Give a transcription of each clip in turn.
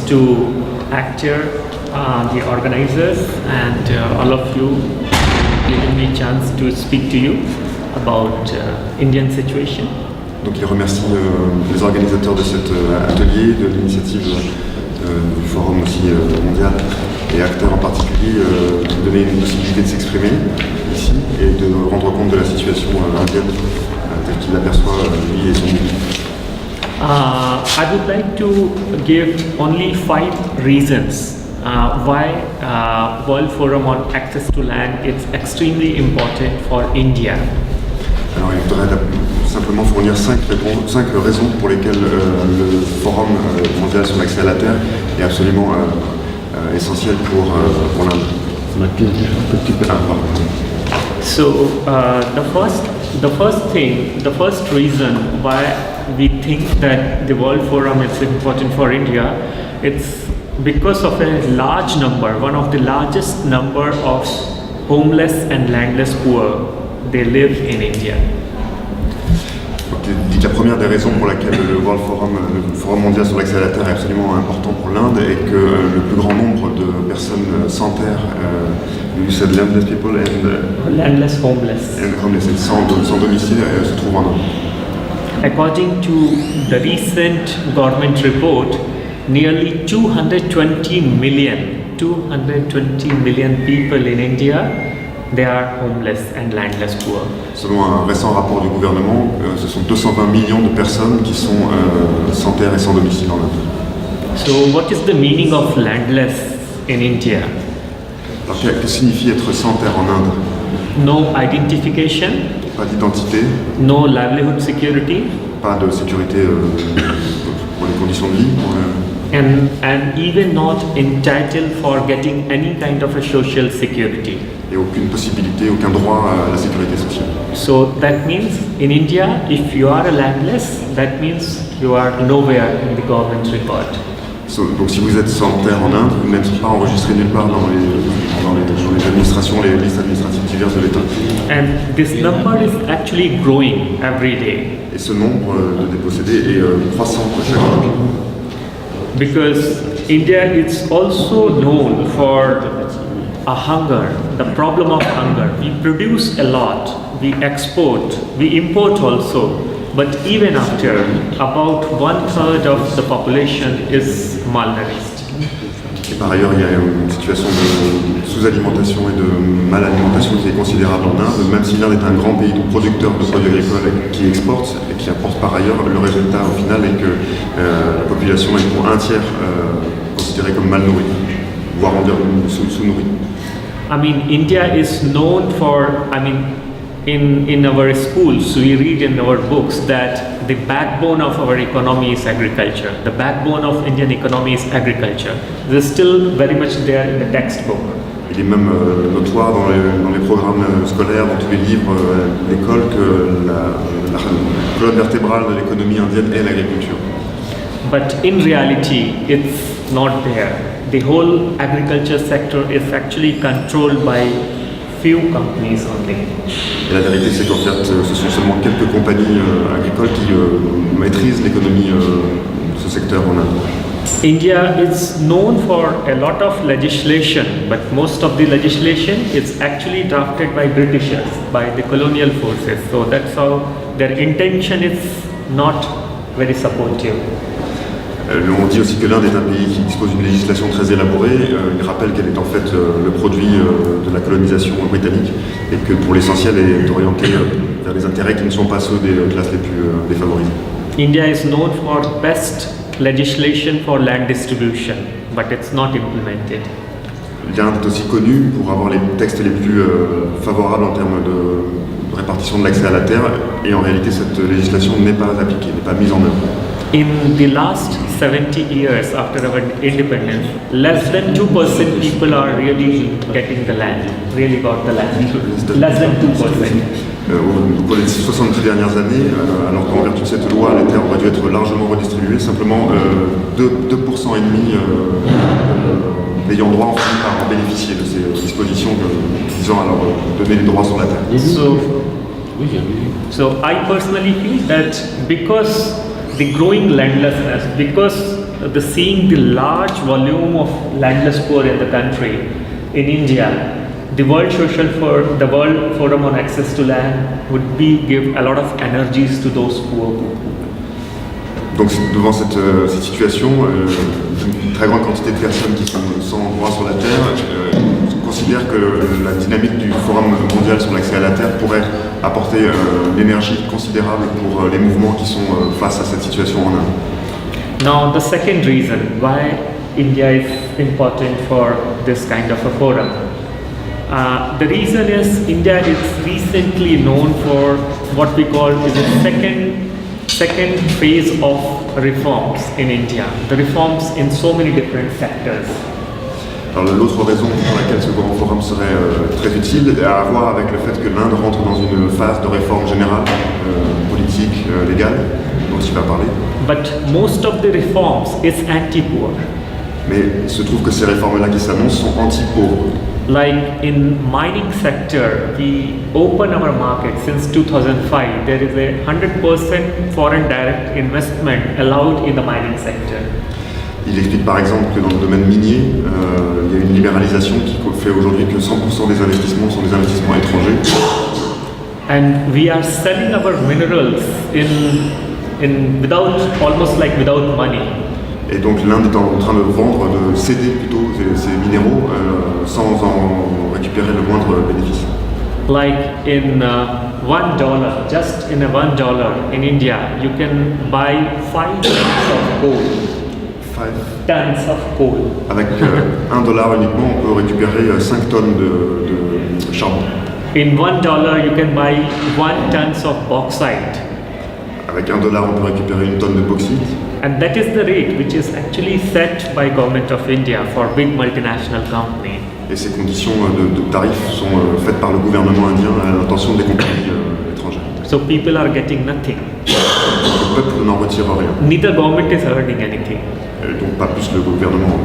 to actor, the organizers, and all of you giving me a chance to speak to you about Indian situation. Donc il remercie les organisateurs de cet atelier, de l'initiative du forum aussi mondial et acteurs en particulier de donner une possibilité de s'exprimer ici et de rendre compte de la situation indienne telle qu'il l'aperçoit lui et son public. I would like to give only 5 reasons why World Forum on Access to Land is extremely important for India. Alors il faudrait simplement fournir 5 raisons pour lesquelles le Forum mondial sur l'accès à la terre est absolument essentiel pour l'Inde. So the first reason why we think that the World Forum is important for India, it's because of a large number, one of the largest number of homeless and landless poor. They live in India. Donc, la première des raisons pour laquelle le Forum mondial sur l'accès à la terre est absolument important pour l'Inde est que le plus grand nombre de personnes sans terre, you said landless people and homeless, and sans domicile, se trouvent en Inde. According to the recent government report, nearly 220 million people in India, they are homeless and landless poor. Selon un récent rapport du gouvernement, ce sont 220 millions de personnes qui sont sans terre et sans domicile en Inde. So what is the meaning of landless in India? Alors que signifie être sans terre en Inde? No identification. Pas d'identité. No livelihood security. Pas de sécurité pour les conditions de vie. And even not entitled for getting any kind of a social security. Et aucune possibilité, aucun droit à la sécurité sociale. So that means in India, if you are a landless, that means you are nowhere in the government record. Donc si vous êtes sans terre en Inde, vous n'êtes pas enregistré nulle part dans les administrations, les listes administratives diverses de l'État. And this number is actually growing every day. Et ce nombre de dépossédés est croissant chaque jour. Because India is also known for a hunger, the problem of hunger. We produce a lot, we export, we import also, but even after, about 1/3 of the population is malnourished. Et par ailleurs, il y a une situation de sous-alimentation et de mal-alimentation qui est considérable en Inde, même si l'Inde est un grand pays producteur de produits agricoles qui exporte et qui apporte par ailleurs, le résultat au final est que la population est pour un tiers considérée comme mal nourrie, voire sous-nourrie. I mean, India is known for, in our schools, we read in our books that the backbone of our economy is agriculture. The backbone of Indian economy is agriculture. This is still very much there in the textbook. Il est même notoire dans les programmes scolaires, dans tous les livres d'école, que la colonne vertébrale de l'économie indienne est l'agriculture. But in reality, it's not there. The whole agriculture sector is actually controlled by few companies only. Et la vérité, c'est qu'en fait, ce sont seulement quelques compagnies agricoles qui maîtrisent l'économie de ce secteur en Inde. India is known for a lot of legislation, but most of the legislation is actually drafted by Britishers, by the colonial forces. So that's how their intention is not very supportive. On dit aussi que l'Inde est un pays qui dispose d'une législation très élaborée. Il rappelle qu'elle est en fait le produit de la colonisation britannique et que pour l'essentiel elle est orientée vers des intérêts qui ne sont pas ceux des classes les plus défavorisées. India is known for best legislation for land distribution, but it's not implemented. L'Inde est aussi connue pour avoir les textes les plus favorables en termes de répartition de l'accès à la terre et en réalité cette législation n'est pas appliquée, n'est pas mise en œuvre. In the last 70 years after our independence, less than 2% people are really getting the land, really got the land. Less than 2%. Pour les 70 dernières années, alors qu'en vertu de cette loi, les terres auraient dû être largement redistribuées, simplement 2% et demi d'ayant droit ont fini par en bénéficier de ces dispositions visant à leur donner les droits sur la terre. So I personally feel that because the growing landlessness, because the seeing the large volume of landless poor in the country, in India, the World Forum on Access to Land would give a lot of energies to those poor people. Donc devant cette situation, une très grande quantité de personnes qui sont sans droit sur la terre considèrent que la dynamique du Forum mondial sur l'accès à la terre pourrait apporter une énergie considérable pour les mouvements qui sont face à cette situation en Inde. Now the second reason why India is important for this kind of a forum. The reason is India is recently known for what we call is a second phase of reforms in India. The reforms in so many different sectors. Alors l'autre raison pour laquelle ce grand forum serait très utile a à voir avec le fait que l'Inde rentre dans une phase de réforme générale, politique, légale, dont il va parler. But most of the reforms is anti-poor. Mais il se trouve que ces réformes-là qui s'annoncent sont anti-pauvres. Like in mining sector, we open our market since 2005. There is a 100% foreign direct investment allowed in the mining sector. Il explique par exemple que dans le domaine minier, il y a une libéralisation qui fait aujourd'hui que 100% des investissements sont des investissements étrangers. And we are selling our minerals without money. Et donc l'Inde est en train de vendre, de céder plutôt ces minéraux sans en récupérer le moindre bénéfice. Like in $1, just in a $1 in India, you can buy 5 tons of coal. 5 Tons of coal. Avec $1 uniquement, on peut récupérer 5 tonnes de charbon. In $1, you can buy 1 tons of bauxite. Avec $1, on peut récupérer une tonne de bauxite. And that is the rate which is actually set by Government of India for big multinational companies. Et ces conditions de tarifs sont faites par le gouvernement indien à l'intention des compagnies étrangères. So people are getting nothing. Le peuple n'en retire rien. Neither government is earning anything. Donc pas plus le gouvernement.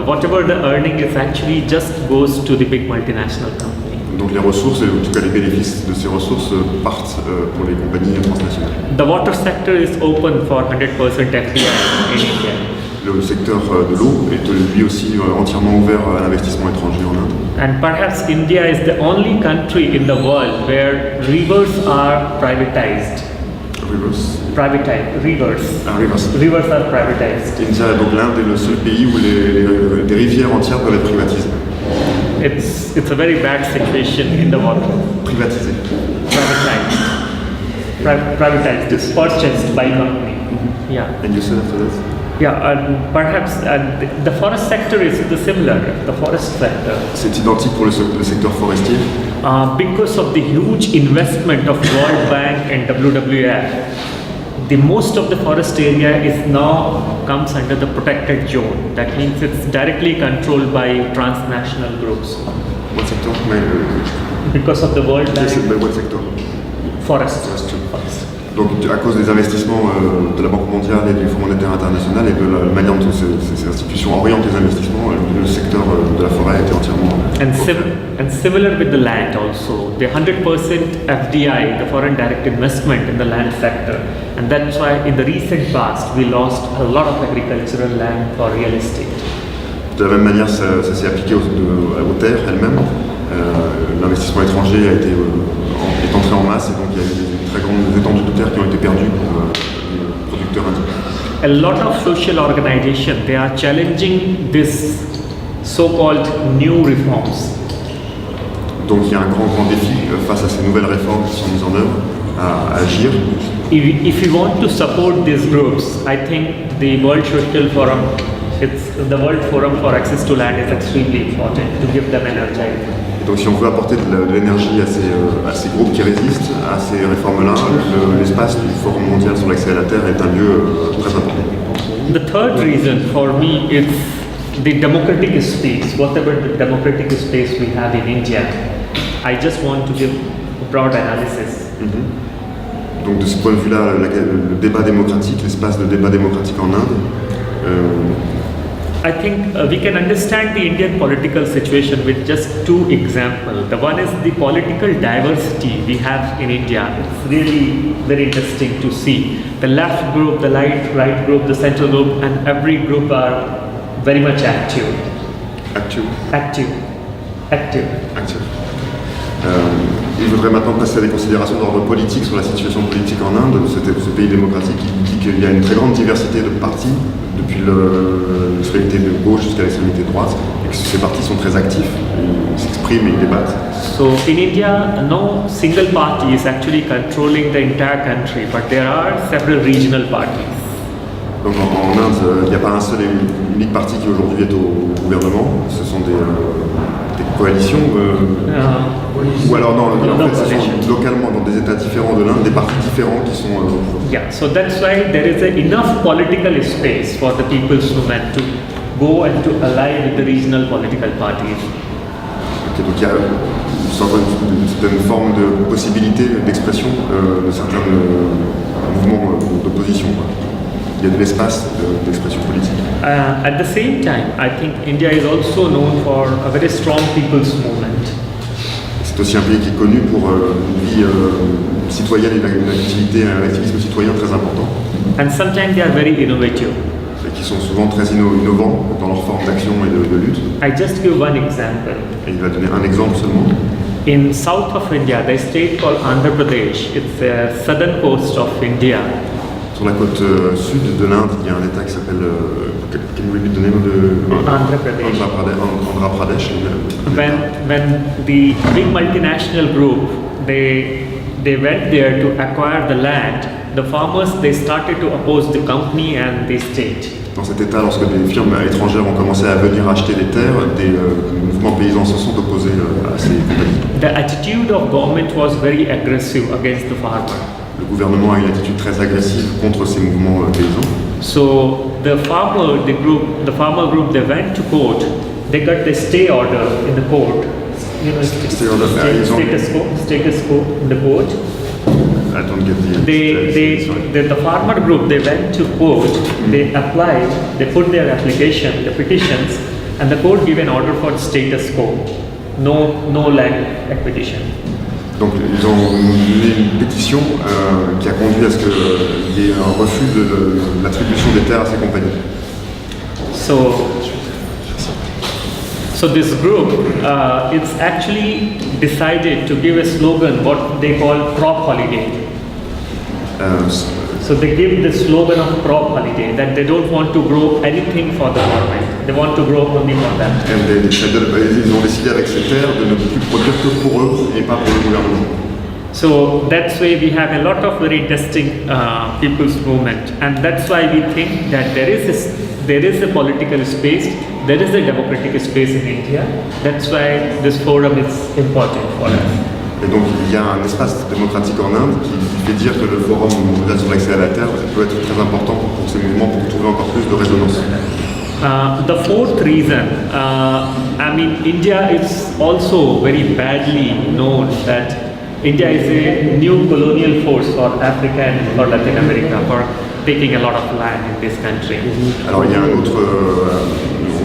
Whatever the earning is actually just goes to the big multinational company. Donc les ressources, et en tout cas les bénéfices de ces ressources partent pour les compagnies transnationales. The water sector is open for 100% FDI in India. Le secteur de l'eau est lui aussi entièrement ouvert à l'investissement étranger en Inde. And perhaps India is the only country in the world where rivers are privatized. Rivers. Privatized. Rivers. Rivers. Rivers are privatized. India, donc l'Inde est le seul pays où des rivières entières peuvent être privatisées. It's a very bad situation in the water. Privatisées. Privatized. It's purchased by company. Yeah. And you said after that? Yeah, and perhaps the forest sector is similar. The forest sector. C'est identique pour le secteur forestier. Because of the huge investment of World Bank and WWF, the most of the forest area is now comes under the protected zone. That means it's directly controlled by transnational groups. What sector? Because of the World Bank. What sector? Forest. Donc à cause des investissements de la Banque mondiale et du Fonds monétaire international et de la manière dont ces institutions orientent les investissements, le secteur de la forêt était entièrement And similar with the land also. The 100% FDI, the foreign direct investment in the land sector. And that's why in the recent past we lost a lot of agricultural land for real estate. De la même manière, ça s'est appliqué aux terres elles-mêmes. L'investissement étranger est entré en masse et donc il y a eu des très grandes étendues de terres qui ont été perdues pour les producteurs indiens. A lot of social organizations, they are challenging this so-called new reforms. Donc il y a un grand défi face à ces nouvelles réformes qui sont mises en œuvre à agir. If you want to support these groups, I think the World Forum for Access to Land is extremely important to give them energy. Donc si on veut apporter de l'énergie à ces groupes qui résistent à ces réformes-là, l'espace du Forum mondial sur l'accès à la terre est un lieu très important. The third reason for me is the democratic space, whatever the democratic space we have in India. I just want to give a broad analysis. Donc de ce point de vue-là, le débat démocratique, l'espace de débat démocratique en Inde, I think we can understand the Indian political situation with just two examples. The one is the political diversity we have in India. It's really very interesting to see. the left group, the right group, the central group, and every group are very much active. Active. Il voudrait maintenant passer à des considérations d'ordre politique sur la situation politique en Inde, ce pays démocratique qui dit qu'il y a une très grande diversité de partis, depuis l'extrémité de gauche jusqu'à l'extrémité droite, et que ces partis sont très actifs, ils s'expriment et ils débattent. So in India, no single party is actually controlling the entire country, but there are several regional parties. Donc en Inde, il n'y a pas un seul et unique parti qui aujourd'hui est au gouvernement, ce sont des coalitions, ou alors non, en fait ce sont localement dans des états différents de l'Inde, des partis différents qui sont... Yeah, so that's why there is enough political space for the people's movement to go and to ally with the regional political parties. Okay, donc il y a une certaine forme de possibilité d'expression de certains mouvements d'opposition. Il y a de l'espace d'expression politique. At the same time, I think India is also known for a very strong people's movement. C'est aussi un pays qui est connu pour une vie citoyenne et un activisme citoyen très important. And sometimes they are very innovative. Et qui sont souvent très innovants dans leur forme d'action et de lutte. I just give one example. Et il va donner un exemple seulement. In south of India, the state called Andhra Pradesh, it's the southern coast of India. Sur la côte sud de l'Inde, il y a un état qui s'appelle, can you repeat the name of the... Andhra Pradesh. Andhra Pradesh. When the big multinational group, they went there to acquire the land, the farmers, they started to oppose the company and the state. Dans cet état, lorsque des firmes étrangères ont commencé à venir acheter des terres, des mouvements paysans se sont opposés à ces compagnies. The attitude of government was very aggressive against the farmer. Le gouvernement a une attitude très agressive contre ces mouvements paysans. So the farmer group, they went to court. They got the stay order in the court. You know, status quo in the court. I don't get the farmer group, they went to court. They applied. They put their application, the petitions, and the court gave an order for status quo. No land acquisition. Donc ils ont mené une pétition qui a conduit à ce qu'il y ait un refus de l'attribution des terres à ces compagnies. So this group, it's actually decided to give a slogan, what they call crop holiday. So they give the slogan of crop holiday, that they don't want to grow anything for the government. They want to grow only for them. Ils ont décidé avec ces terres de ne plus produire que pour eux et pas pour le gouvernement. So that's why we have a lot of very distinct people's movement, and that's why we think that there is a political space, there is a democratic space in India. That's why this forum is important for us. Et donc il y a un espace démocratique en Inde qui fait dire que le forum mondial sur l'accès à la terre peut être très important pour ces mouvements pour trouver encore plus de résonance. The fourth reason, India is also very badly known that India is a new colonial force for Africa and for Latin America, for taking a lot of land in this country. Alors il y a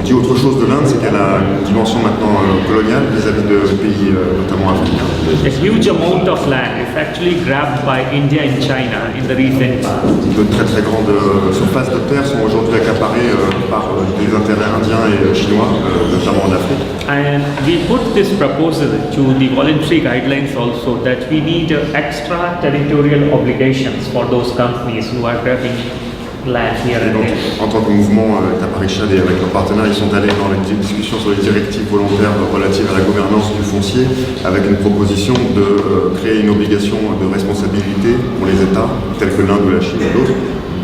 on dit autre chose de l'Inde, c'est qu'elle a une dimension maintenant coloniale vis-à-vis de pays notamment africains. A huge amount of land is actually grabbed by India and China in the recent past. De très grandes surfaces de terre sont aujourd'hui accaparées par des intérêts indiens et chinois, notamment en Afrique. And we put this proposal to the voluntary guidelines also, that we need extra territorial obligations for those companies who are grabbing land here and donc, there. en tant que mouvement EktaParishad et avec leurs partenaires, ils sont allés dans les discussions sur les directives volontaires relatives à la gouvernance du foncier, avec une proposition de créer une obligation de responsabilité pour les États, tels que l'Inde ou la Chine ou d'autres,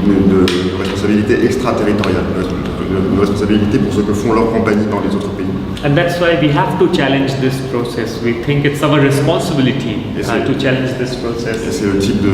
de responsabilité extraterritoriale, de responsabilité pour ce que font leurs compagnies dans les autres pays. And that's why we have to challenge this process. We think it's our responsibility to challenge this process. Et c'est le type de